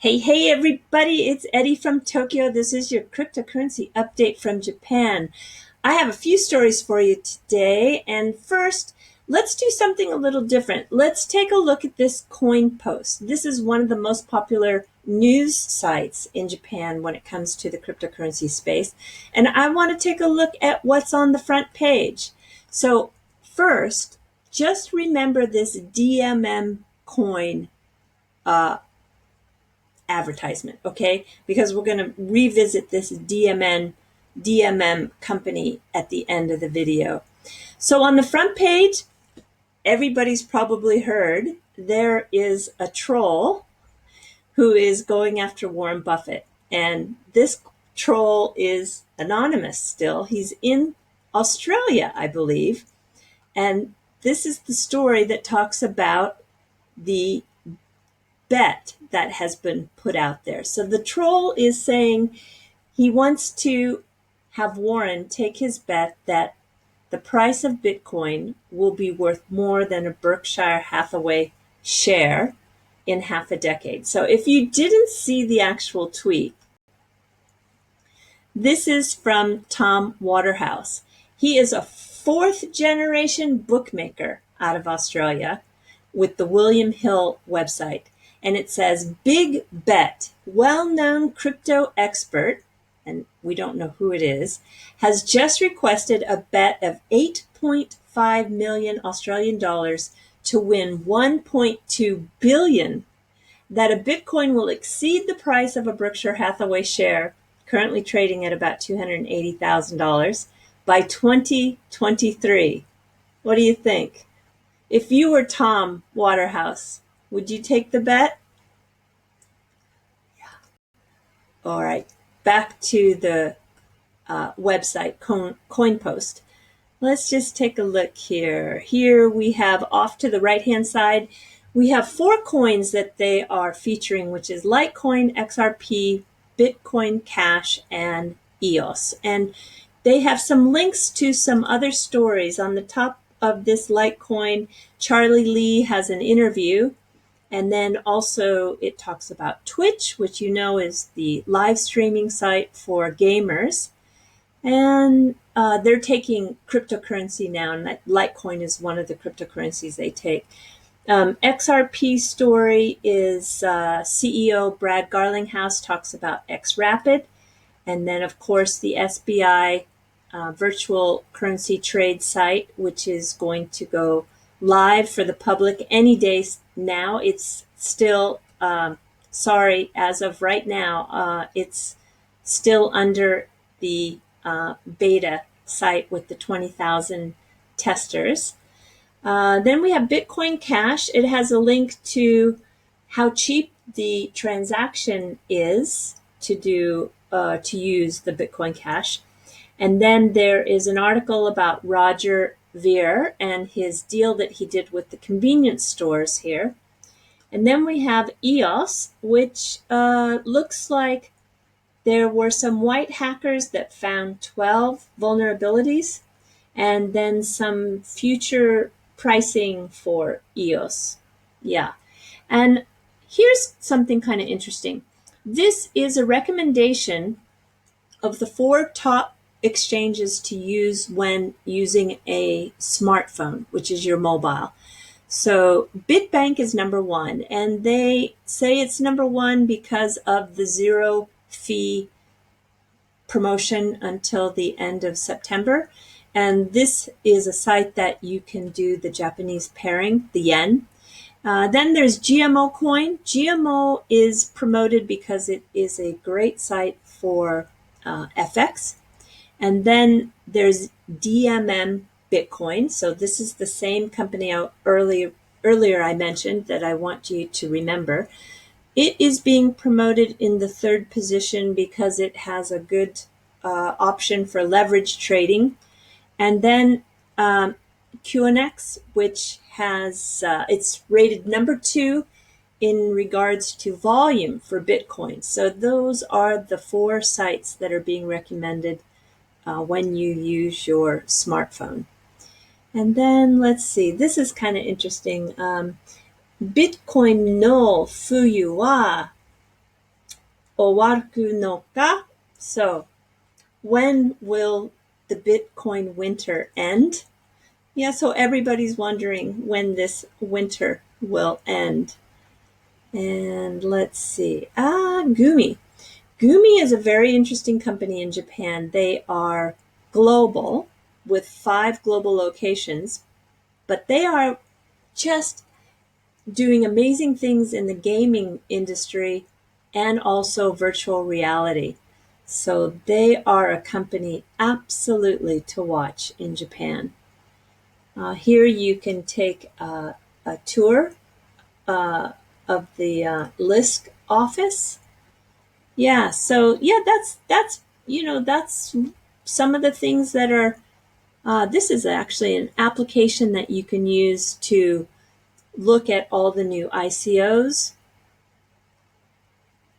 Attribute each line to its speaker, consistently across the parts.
Speaker 1: Hey, everybody, it's Eddie from Tokyo. This is your cryptocurrency update from Japan. I have a few stories for you today. And first, let's do something a little different. Let's take a look at this Coinpost. This is one of the most popular news sites in Japan when it comes to the cryptocurrency space. And I want to take a look at what's on the front page. So first, just remember this DMM coin advertisement, okay? Because we're going to revisit this DMM company at the end of the video. So on the front page, everybody's probably heard there is a troll who is going after Warren Buffett. And this troll is anonymous still. He's in Australia, I believe. And this is the story that talks about the bet that has been put out there. So the troll is saying he wants to have Warren take his bet that the price of Bitcoin will be worth more than a Berkshire Hathaway share in half a decade. So if you didn't see the actual tweet, this is from Tom Waterhouse. He is a fourth generation bookmaker out of Australia with the William Hill website. And it says, big bet, well-known crypto expert, and we don't know who it is, has just requested a bet of 8.5 million Australian dollars to win 1.2 billion, that a Bitcoin will exceed the price of a Berkshire Hathaway share, currently trading at about $280,000, by 2023. What do you think? If you were Tom Waterhouse, would you take the bet? Yeah. All right. Back to the website, Coinpost. Let's just take a look here. Here we have off to the right-hand side, we have 4 coins that they are featuring, which is Litecoin, XRP, Bitcoin Cash, and EOS. And they have some links to some other stories. On the top of this Litecoin, Charlie Lee has an interview. And then also it talks about Twitch, which you know is the live streaming site for gamers. And they're taking cryptocurrency now, and Litecoin is one of the cryptocurrencies they take. XRP story is CEO Brad Garlinghouse talks about Xrapid. And then, of course, the SBI virtual currency trade site, which is going to go live for the public any day now. It's still, sorry, as of right now, it's still under the beta site with the 20,000 testers. Then we have Bitcoin Cash. It has a link to how cheap the transaction is to do to use the Bitcoin Cash. And then there is an article about Roger Ver and his deal that he did with the convenience stores here. And then we have EOS, which looks like there were some white hackers that found 12 vulnerabilities, and then some future pricing for EOS. Yeah. And here's something kind of interesting. This is a recommendation of the 4 top exchanges to use when using a smartphone, which is your mobile. So Bitbank is number 1, and they say it's number 1 because of the 0 fee promotion until the end of September. And this is a site that you can do the Japanese pairing, the yen. Then there's GMO Coin. GMO is promoted because it is a great site for FX. And then there's DMM Bitcoin. So this is the same company earlier I mentioned that I want you to remember. It is being promoted in the 3rd position because it has a good option for leverage trading. And then QNX, which has, it's rated number 2 in regards to volume for Bitcoin. So those are the 4 sites that are being recommended when you use your smartphone. And then let's see, this is kind of interesting. Bitcoin no Fuyu wa owaru no ka? So, when will the Bitcoin winter end? Yeah, so everybody's wondering when this winter will end. And let's see. Gumi. Gumi is a very interesting company in Japan. They are global with 5 global locations, but they are just doing amazing things in the gaming industry and also virtual reality. So they are a company absolutely to watch in Japan. Here you can take a tour of the LISC office. Yeah, so yeah, that's that's some of the things that are. This is actually an application that you can use to look at all the new ICOs.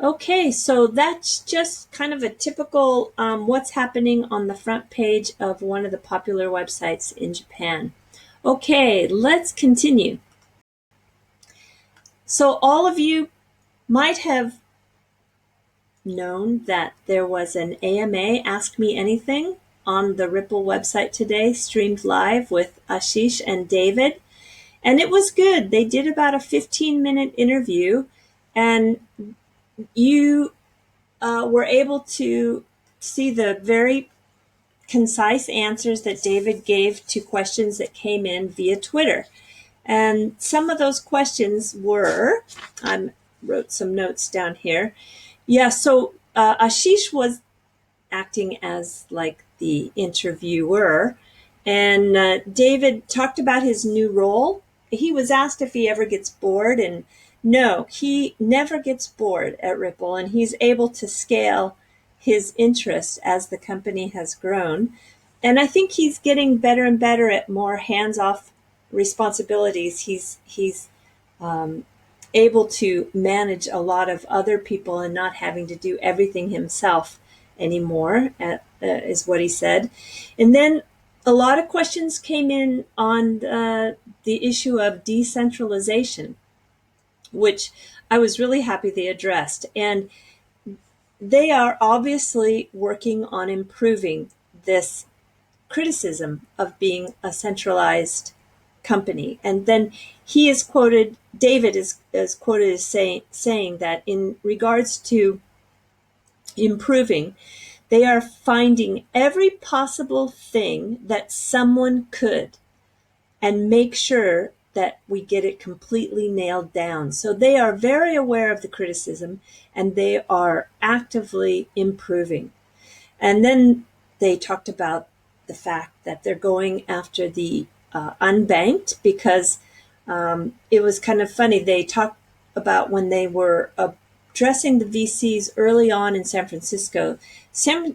Speaker 1: Okay, so that's just kind of a typical what's happening on the front page of one of the popular websites in Japan. Okay, let's continue. So all of you might have known that there was an AMA, Ask Me Anything, on the Ripple website today, streamed live with Asheesh and David. And it was good. They did about a 15-minute interview, and you were able to see the very concise answers that David gave to questions that came in via Twitter. And some of those questions were, I wrote some notes down here. Yeah, so Asheesh was acting as like the interviewer, and David talked about his new role. He was asked if he ever gets bored, and no, he never gets bored at Ripple, and he's able to scale his interest as the company has grown. And I think he's getting better and better at more hands-off responsibilities. He's able to manage a lot of other people and not having to do everything himself anymore, is what he said. And then a lot of questions came in on the issue of decentralization, which I was really happy they addressed. And they are obviously working on improving this criticism of being a centralized company. And then he is quoted, David is quoted as saying that in regards to improving, they are finding every possible thing that someone could and make sure that we get it completely nailed down. So they are very aware of the criticism, and they are actively improving. And then they talked about the fact that they're going after the unbanked, because it was kind of funny. They talked about when they were addressing the VCs early on in San Francisco,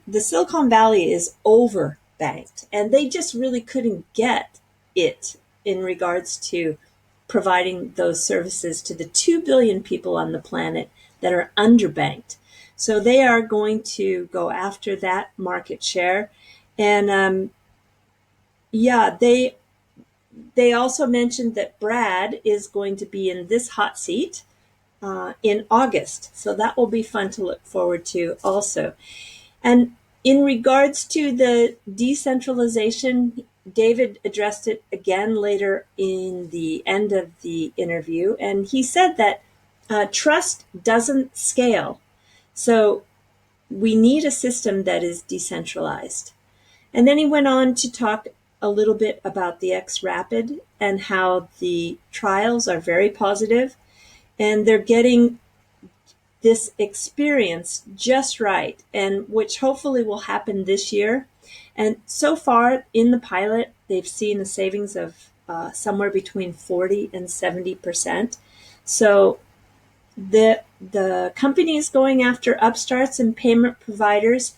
Speaker 1: the Silicon Valley is overbanked, and they just really couldn't get it in regards to providing those services to the 2 billion people on the planet that are underbanked. So they are going to go after that market share. And yeah, they also mentioned that Brad is going to be in this hot seat in August. So that will be fun to look forward to also. And in regards to the decentralization, David addressed it again later in the end of the interview. And he said that trust doesn't scale. So we need a system that is decentralized. And then he went on to talk a little bit about the Xrapid and how the trials are very positive, and they're getting this experience just right, and which hopefully will happen this year. And so far in the pilot, they've seen a savings of somewhere between 40 and 70%. So the company is going after upstarts and payment providers,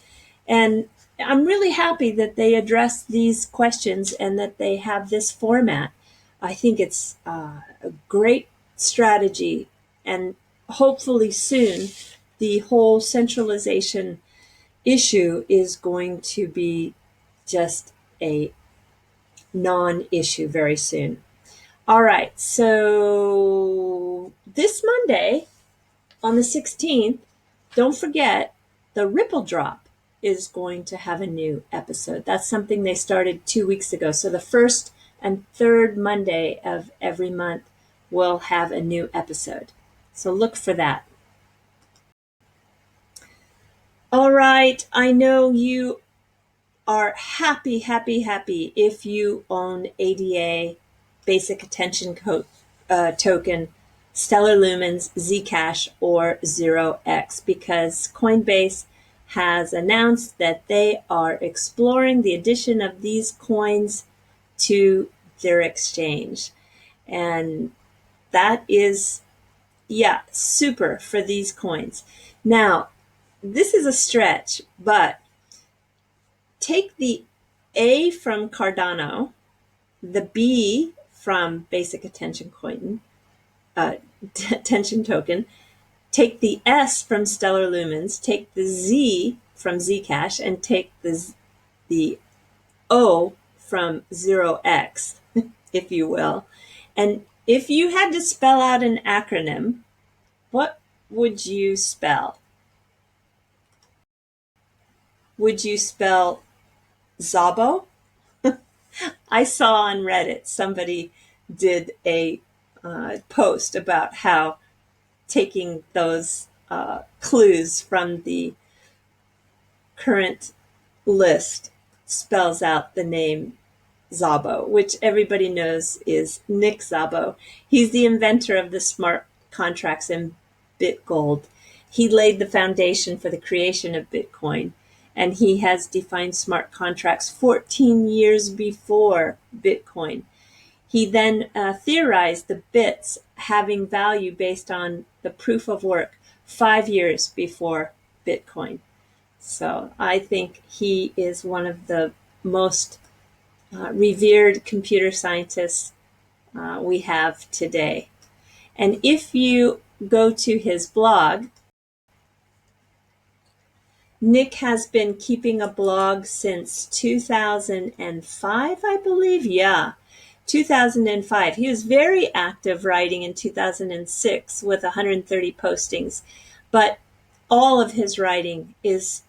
Speaker 1: and I'm really happy that they address these questions and that they have this format. I think it's a great strategy, and hopefully soon the whole centralization issue is going to be just a non-issue very soon. All right, so this Monday on the 16th, don't forget, the Ripple Drop is going to have a new episode. That's something they started 2 weeks ago. So the first and third Monday of every month will have a new episode. So look for that. All right, I know you are happy if you own ADA, Basic Attention Token, Stellar Lumens, Zcash, or ZRX, because Coinbase has announced that they are exploring the addition of these coins to their exchange. And that is, yeah, super for these coins. Now, this is a stretch, but take the A from Cardano, the B from Basic Attention Token, take the S from Stellar Lumens, take the Z from Zcash, and take the O from ZRX, if you will. And if you had to spell out an acronym, what would you spell? Would you spell Szabo? I saw on Reddit somebody did a post about how taking those clues from the current list spells out the name Szabo, which everybody knows is Nick Szabo. He's the inventor of the smart contracts in BitGold. He laid the foundation for the creation of Bitcoin, and he has defined smart contracts 14 years before Bitcoin. He then theorized the bits having value based on the proof of work 5 years before Bitcoin. So I think he is one of the most revered computer scientists we have today. And if you go to his blog, Nick has been keeping a blog since 2005, I believe. Yeah, 2005. He was very active writing in 2006 with 130 postings, but all of his writing is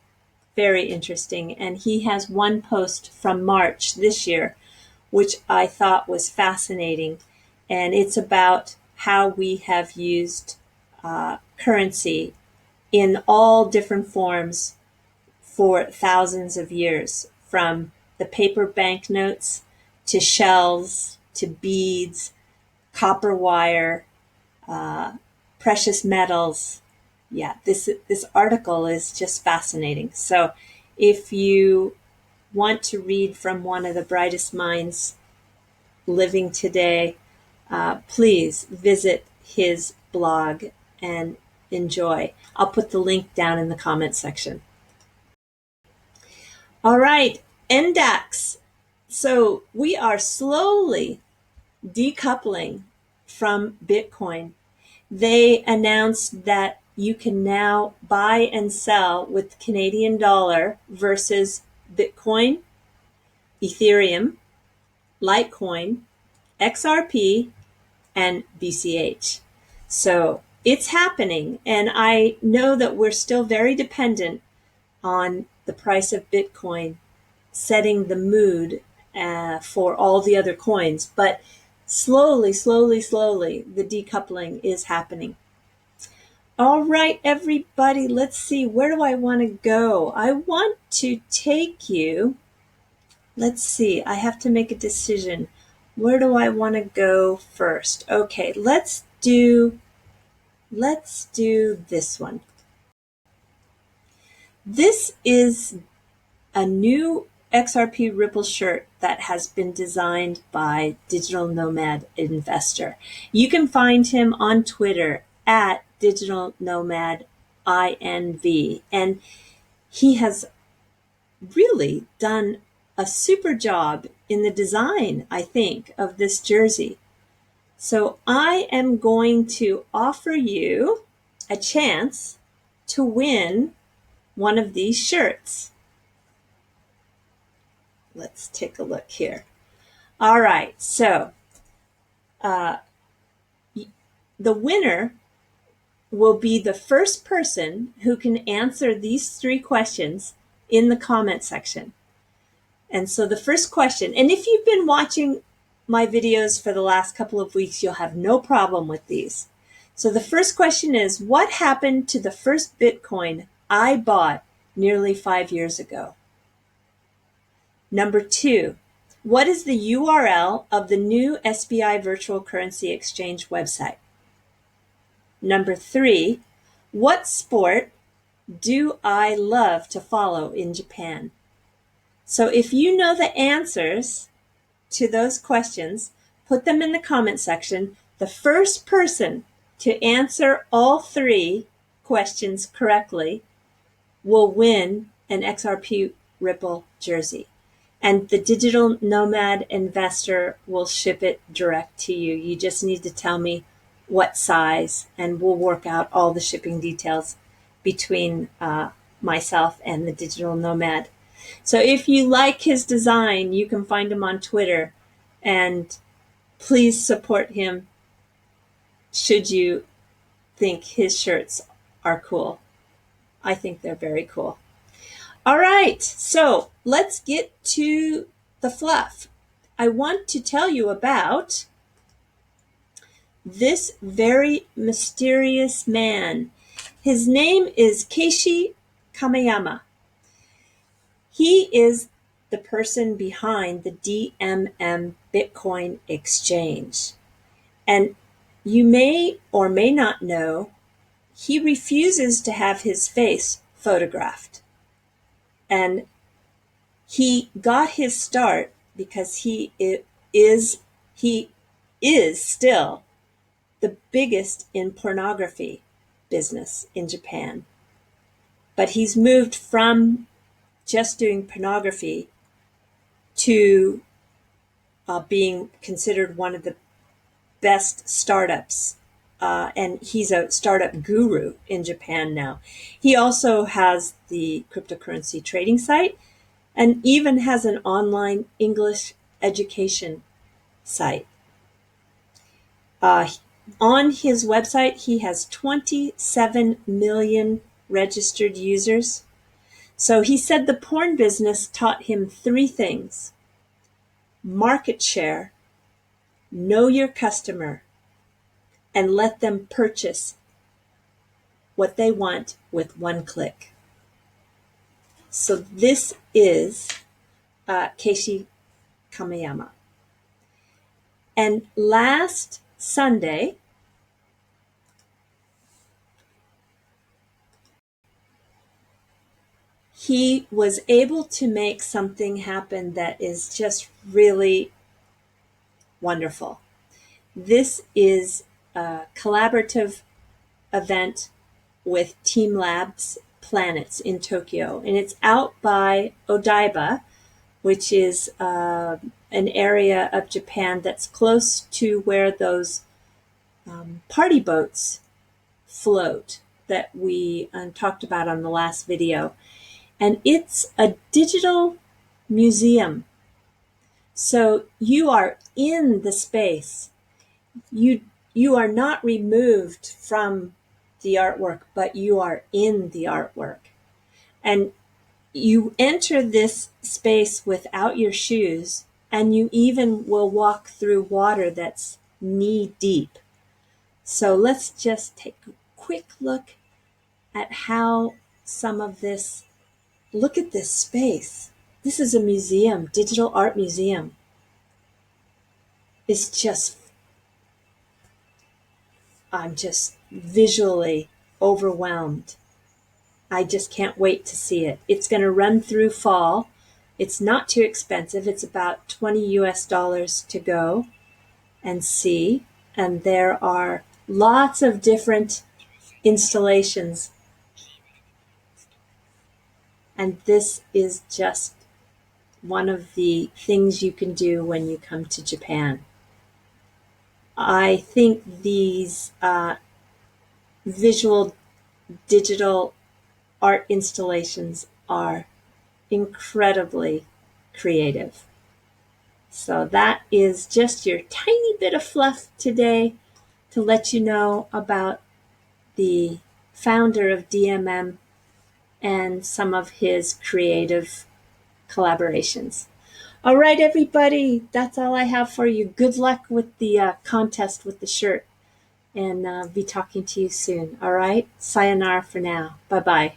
Speaker 1: very interesting. And he has one post from March this year, which I thought was fascinating. And it's about how we have used currency in all different forms for thousands of years, from the paper banknotes to shells to beads, copper wire, precious metals. Yeah, this article is just fascinating. So if you want to read from one of the brightest minds living today, please visit his blog and enjoy. I'll put the link down in the comment section. All right, NDAX. So we are slowly decoupling from Bitcoin. They announced that you can now buy and sell with Canadian dollar versus Bitcoin, Ethereum, Litecoin, XRP, and BCH. So it's happening. And I know that we're still very dependent on the price of Bitcoin setting the mood for all the other coins. But slowly, the decoupling is happening. All right, everybody, let's see. Where do I want to go? I want to take you. Let's see. I have to make a decision. Where do I want to go first? Okay, let's do this one. This is a new XRP Ripple shirt that has been designed by Digital Nomad Investor. You can find him on Twitter at Digital Nomad INV, and he has really done a super job in the design, I think, of this jersey. So I am going to offer you a chance to win one of these shirts. Let's take a look here. All right, so the winner will be the first person who can answer these 3 questions in the comment section. And so the first question, and if you've been watching my videos for the last couple of weeks, you'll have no problem with these. So the first question is, what happened to the first Bitcoin I bought nearly 5 years ago? Number 2, what is the URL of the new SBI Virtual Currency Exchange website? Number 3, what sport do I love to follow in Japan? So if you know the answers to those questions, put them in the comment section. The first person to answer all 3 questions correctly will win an XRP Ripple jersey. And the digital nomad investor will ship it direct to you. You just need to tell me what size, and we'll work out all the shipping details between myself and the digital nomad. So if you like his design, you can find him on Twitter, and please support him should you think his shirts are cool. I think they're very cool. All right, so let's get to the fluff. I want to tell you about this very mysterious man. His name is Keishi Kameyama. He is the person behind the DMM Bitcoin exchange. And you may or may not know, he refuses to have his face photographed. And he got his start because he is still the biggest in pornography business in Japan. But he's moved from just doing pornography to being considered one of the best startups. And he's a startup guru in Japan now. He also has the cryptocurrency trading site and even has an online English education site. On his website, he has 27 million registered users. So he said the porn business taught him 3 things: market share, know your customer, and let them purchase what they want with 1 click. So this is Keishi Kameyama. And last Sunday, he was able to make something happen that is just really wonderful. This is a collaborative event with Team Labs Planets in Tokyo, and it's out by Odaiba, which is an area of Japan that's close to where those party boats float that we talked about on the last video. And it's a digital museum. So you are in the space. You are not removed from the artwork, but you are in the artwork. And you enter this space without your shoes, and you even will walk through water that's knee deep. So let's just take a quick look at how some of this, look at this space. This is a museum, digital art museum. It's just, I'm just visually overwhelmed. I just can't wait to see it. It's going to run through fall. It's not too expensive. It's about $20 US to go and see. And there are lots of different installations. And this is just one of the things you can do when you come to Japan. I think these visual digital art installations are incredibly creative. So that is just your tiny bit of fluff today to let you know about the founder of DMM and some of his creative collaborations. All right, everybody, that's all I have for you. Good luck with the contest with the shirt, and be talking to you soon. All right, sayonara for now. Bye-bye.